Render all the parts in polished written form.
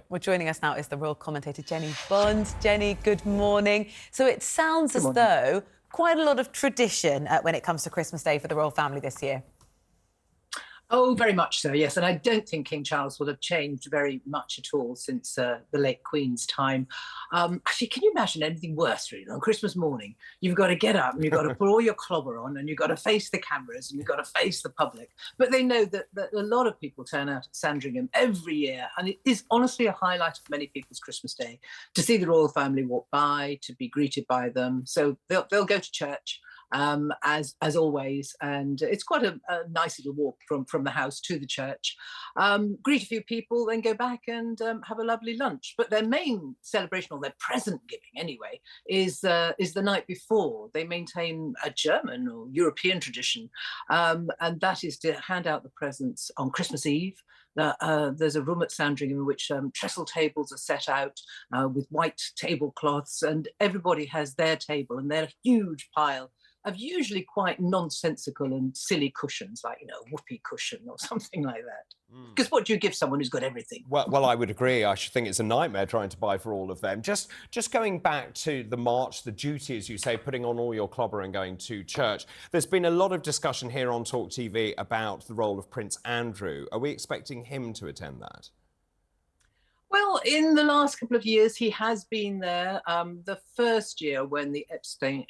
Well, joining us now is the royal commentator Jenny Bond. Jenny, good morning. So it sounds as though quite a lot of tradition when it comes to Christmas Day for the royal family this year. Oh, very much so, yes. And I don't think King Charles will have changed very much at all since the late Queen's time. Actually, can you imagine anything worse, really? On Christmas morning, you've got to get up and you've got to put all your clobber on and you've got to face the cameras and you've got to face the public. But they know that a lot of people turn out at Sandringham every year. And it is honestly a highlight of many people's Christmas Day to see the royal family walk by, to be greeted by them. So they'll go to church. As always, and it's quite a nice little walk from the house to the church. Greet a few people, then go back and have a lovely lunch. But their main celebration, or their present giving anyway, is the night before. They maintain a German or European tradition, and that is to hand out the presents on Christmas Eve. There's a room at Sandringham in which trestle tables are set out with white tablecloths, and everybody has their table and their huge pile of usually quite nonsensical and silly cushions, like, you know, a whoopee cushion or something like that. Because what do you give someone who's got everything? Well, I would agree. I should think it's a nightmare trying to buy for all of them. Just going back to the march, the duty, as you say, putting on all your clobber and going to church. There's been a lot of discussion here on talkTV about the role of Prince Andrew. Are we expecting him to attend that? Well, in the last couple of years, he has been there. The first year when the Epstein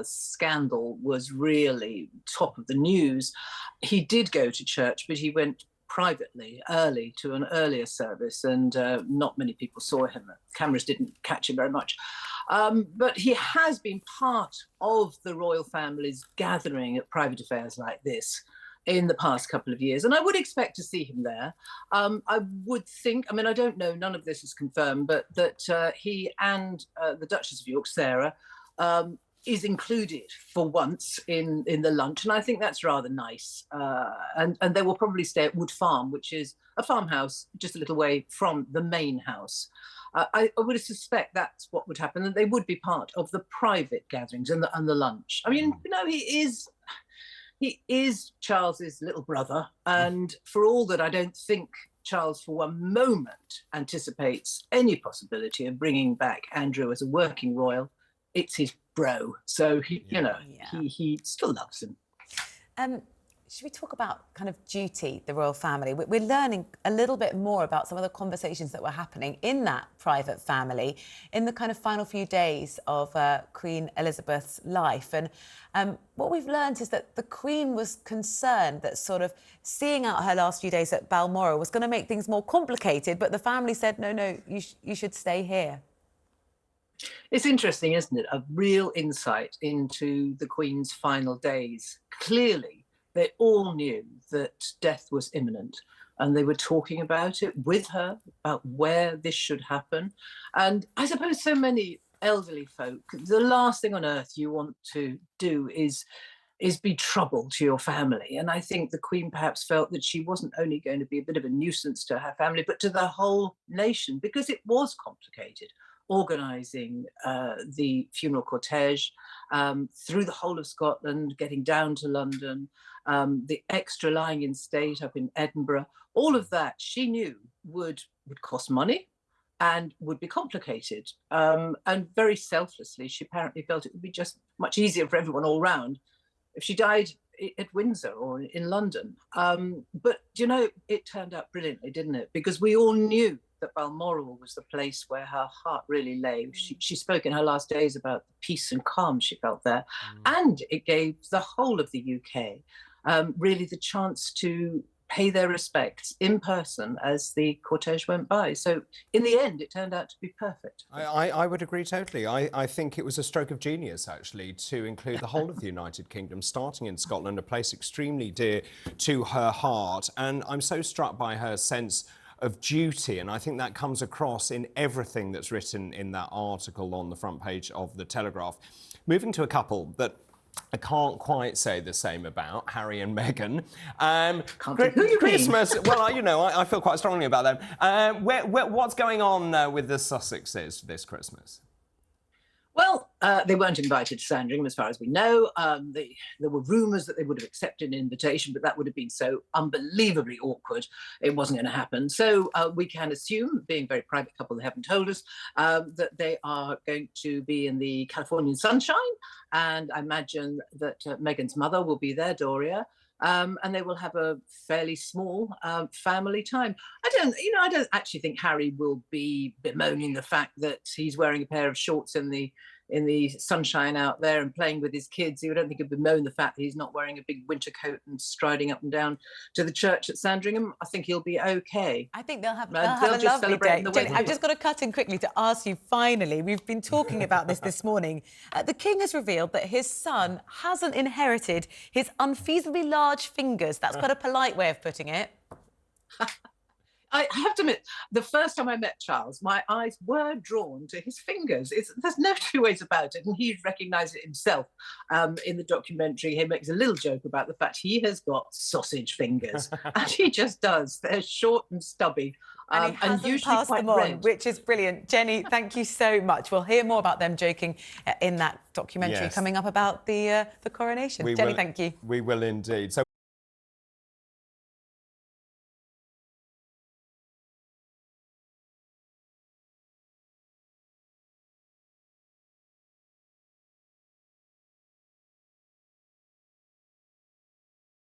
scandal was really top of the news, he did go to church, but he went privately, early, to an earlier service, and not many people saw him. Cameras didn't catch him very much. But he has been part of the royal family's gathering at private affairs like this in the past couple of years, and I would expect to see him there. I would think, I mean, I don't know, none of this is confirmed, but that he and the Duchess of York, Sarah, is included for once in the lunch, and I think that's rather nice. And they will probably stay at Wood Farm, which is a farmhouse just a little way from the main house. I would suspect that's what would happen, and they would be part of the private gatherings and the lunch. I mean, you know, he is Charles's little brother, and for all that I don't think Charles for one moment anticipates any possibility of bringing back Andrew as a working royal, it's his bro. So, he still loves him. Should we talk about kind of duty, the royal family? We're learning a little bit more about some of the conversations that were happening in that private family in the kind of final few days of Queen Elizabeth's life. And what we've learned is that the Queen was concerned that sort of seeing out her last few days at Balmoral was going to make things more complicated, but the family said, no, you should stay here. It's interesting, isn't it? A real insight into the Queen's final days. Clearly, they all knew that death was imminent, and they were talking about it with her, about where this should happen. And I suppose so many elderly folk, the last thing on earth you want to do is be trouble to your family. And I think the Queen perhaps felt that she wasn't only going to be a bit of a nuisance to her family, but to the whole nation, because it was complicated organising the funeral cortege through the whole of Scotland, getting down to London, the extra lying in state up in Edinburgh. All of that she knew would cost money and would be complicated. And very selflessly, she apparently felt it would be just much easier for everyone all round if she died at Windsor or in London. But, you know, it turned out brilliantly, didn't it? Because we all knew that Balmoral was the place where her heart really lay. She spoke in her last days about the peace and calm she felt there. And it gave the whole of the UK really the chance to pay their respects in person as the cortege went by. So in the end, it turned out to be perfect. I would agree totally. I think it was a stroke of genius, actually, to include the whole of the United Kingdom, starting in Scotland, a place extremely dear to her heart. And I'm so struck by her sense of duty, and I think that comes across in everything that's written in that article on the front page of The Telegraph. Moving to a couple that I can't quite say the same about, Harry and Meghan. Christmas, well, you know, I feel quite strongly about them. What's going on with the Sussexes this Christmas? Well, They weren't invited to Sandringham, as far as we know. There were rumours that they would have accepted an invitation, but that would have been so unbelievably awkward, it wasn't going to happen. So we can assume, being a very private couple, they haven't told us, that they are going to be in the Californian sunshine. And I imagine that Meghan's mother will be there, Doria. And they will have a fairly small family time. I don't actually think Harry will be bemoaning the fact that he's wearing a pair of shorts in the sunshine out there and playing with his kids. I don't think he'll bemoan the fact that he's not wearing a big winter coat and striding up and down to the church at Sandringham. I think he'll be okay. I think they'll have They'll a just lovely celebrate day. the Jenny, wedding. I've just got to cut in quickly to ask you, finally, we've been talking about this morning. The King has revealed that his son hasn't inherited his unfeasibly large fingers. That's quite a polite way of putting it. I have to admit, the first time I met Charles, my eyes were drawn to his fingers. There's no two ways about it, and he recognised it himself in the documentary. He makes a little joke about the fact he has got sausage fingers, and he just does. They're short and stubby, And he hasn't usually passed quite them on, red. which is brilliant. Jenny, thank you so much. We'll hear more about them joking in that documentary coming up about the coronation. Jenny, thank you. We will indeed. So